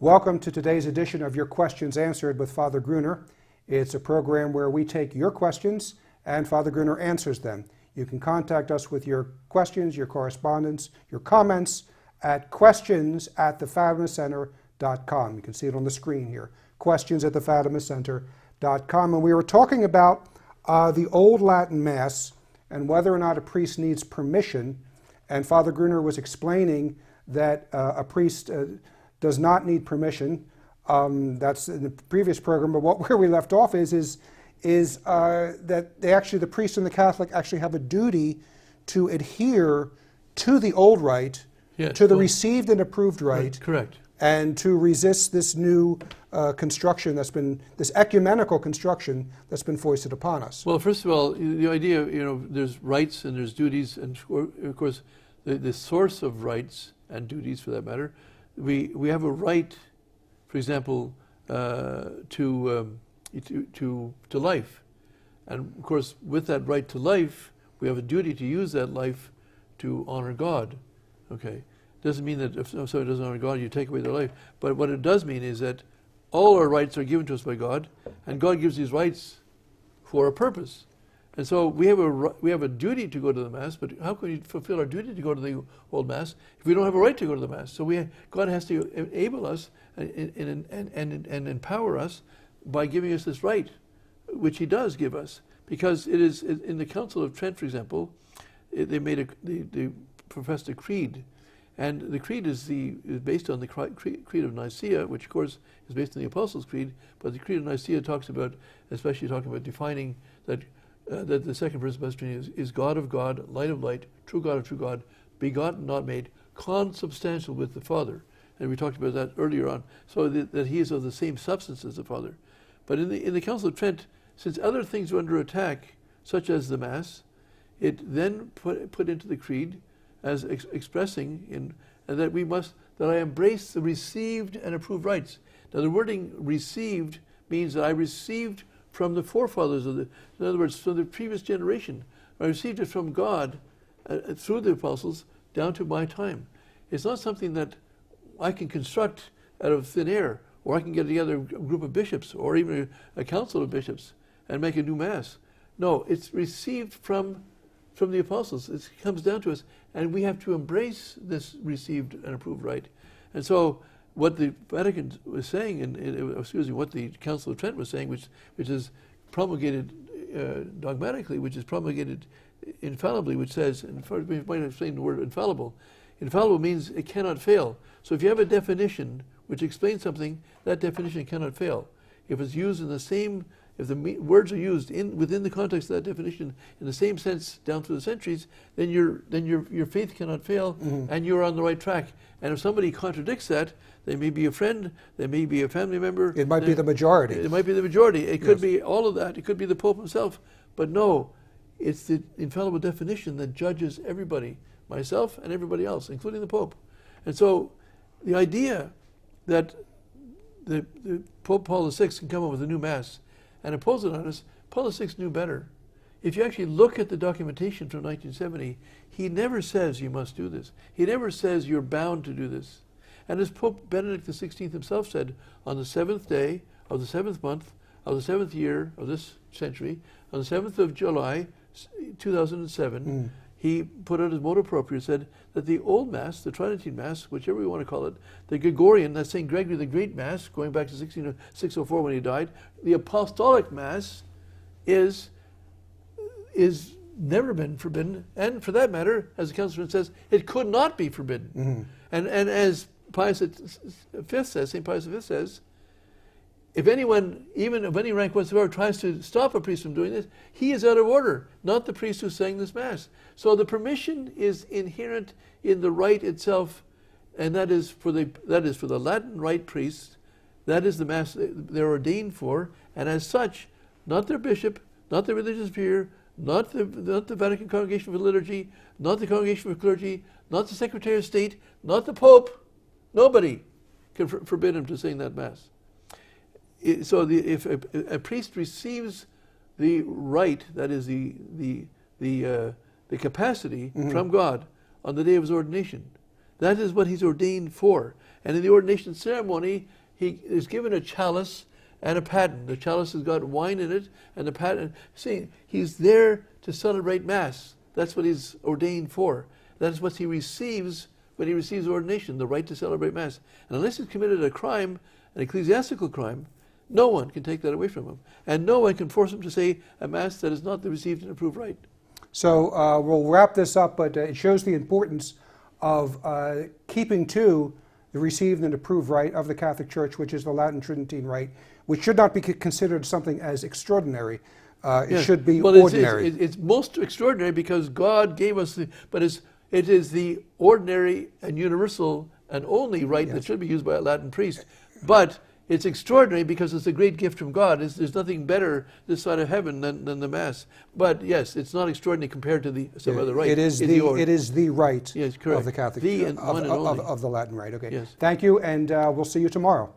Welcome to today's edition of Your Questions Answered with Father Gruner. It's a program where we take your questions and Father Gruner answers them. You can contact us with your questions, your correspondence, your comments at questions@thefatimacenter.com. You can see it on the screen here, questions@thefatimacenter.com. And we were talking about the Old Latin Mass and whether or not a priest needs permission. And Father Gruner was explaining that a priest does not need permission. That's in the previous program, but where we left off is that the priest and the Catholic actually have a duty to adhere to the old rite, to the received and approved rite, correct, and to resist this new construction this ecumenical construction that's been foisted upon us. Well, first of all, the idea, there's rights and there's duties, and of course, the source of rights and duties, for that matter, we have a right, for example, to life, and of course, with that right to life, we have a duty to use that life to honor God. Okay, doesn't mean that if somebody doesn't honor God, you take away their life. But what it does mean is that all our rights are given to us by God, and God gives these rights for a purpose. And so we have a duty to go to the Mass, but how can we fulfill our duty to go to the Old Mass if we don't have a right to go to the Mass? So God has to enable us and empower us by giving us this right, which He does give us, because it is in the Council of Trent, for example, they professed a creed, and the creed is based on the Creed of Nicaea, which of course is based on the Apostles' Creed, but the Creed of Nicaea talks about, especially talking about defining that the second person of the Trinity is God of God, light of light, true God of true God, begotten, not made, consubstantial with the Father. And we talked about that earlier on, so that He is of the same substance as the Father. But in the Council of Trent, since other things were under attack, such as the Mass, it then put into the Creed as expressing that I embrace the received and approved rights. Now the wording received means that I received from the forefathers in other words, from the previous generation. I received it from God through the apostles down to my time. It's not something that I can construct out of thin air, or I can get together a group of bishops, or even a council of bishops, and make a new Mass. No, it's received from the apostles. It comes down to us, and we have to embrace this received and approved right. And so what the Vatican was saying, what the Council of Trent was saying, which is promulgated dogmatically, which is promulgated infallibly, which says, and we might explain the word infallible. Infallible means it cannot fail. So if you have a definition which explains something, that definition cannot fail. If it's used in the same, if the words are used within the context of that definition in the same sense down through the centuries, then your faith cannot fail, and you're on the right track. And if somebody contradicts that, they may be a friend, they may be a family member. It might be the majority. It might be the majority. It could be all of that. It could be the Pope himself. But no, it's the infallible definition that judges everybody, myself and everybody else, including the Pope. And so the idea that the Pope Paul VI can come up with a new Mass and impose it on us, Paul VI knew better. If you actually look at the documentation from 1970, he never says you must do this. He never says you're bound to do this. And as Pope Benedict XVI himself said, on the 7th day of the 7th month of the 7th year of this century, on the 7th of July, 2007, he put out his motu proprio, said that the old Mass, the Tridentine Mass, whichever you want to call it, the Gregorian, that's St. Gregory the Great Mass, going back to 604 when he died, the Apostolic Mass is never been forbidden, and for that matter, as the Council says, it could not be forbidden. And as Pius V says, St. Pius V says, if anyone, even of any rank whatsoever, tries to stop a priest from doing this, he is out of order, not the priest who sang this Mass. So the permission is inherent in the rite itself, and that is for the Latin rite priests. That is the Mass they're ordained for, and as such, not their bishop, not the religious superior, not the Vatican Congregation for Liturgy, not the Congregation for Clergy, not the Secretary of State, not the Pope. Nobody can forbid him to sing that Mass. So if a priest receives the right, that is the capacity from God on the day of his ordination, That is what he's ordained for. And in the ordination ceremony, he is given a chalice and a paten. The chalice has got wine in it, and the paten. See, he's there to celebrate Mass. That's what he's ordained for. That's what he receives when he receives ordination, the right to celebrate Mass. And unless he's committed a crime, an ecclesiastical crime, no one can take that away from him. And no one can force him to say a Mass that is not the received and approved rite. So we'll wrap this up, but it shows the importance of keeping to the received and approved rite of the Catholic Church, which is the Latin Tridentine Rite, which should not be considered something as extraordinary. It should be ordinary. It's most extraordinary because God gave us but it is the ordinary and universal and only rite that should be used by a Latin priest. But it's extraordinary because it's a great gift from God. There's nothing better this side of heaven than the Mass. But yes, it's not extraordinary compared to some other rite. It is the rite yes, of the Catholic of the Latin Rite. Okay. Yes. Thank you, and we'll see you tomorrow.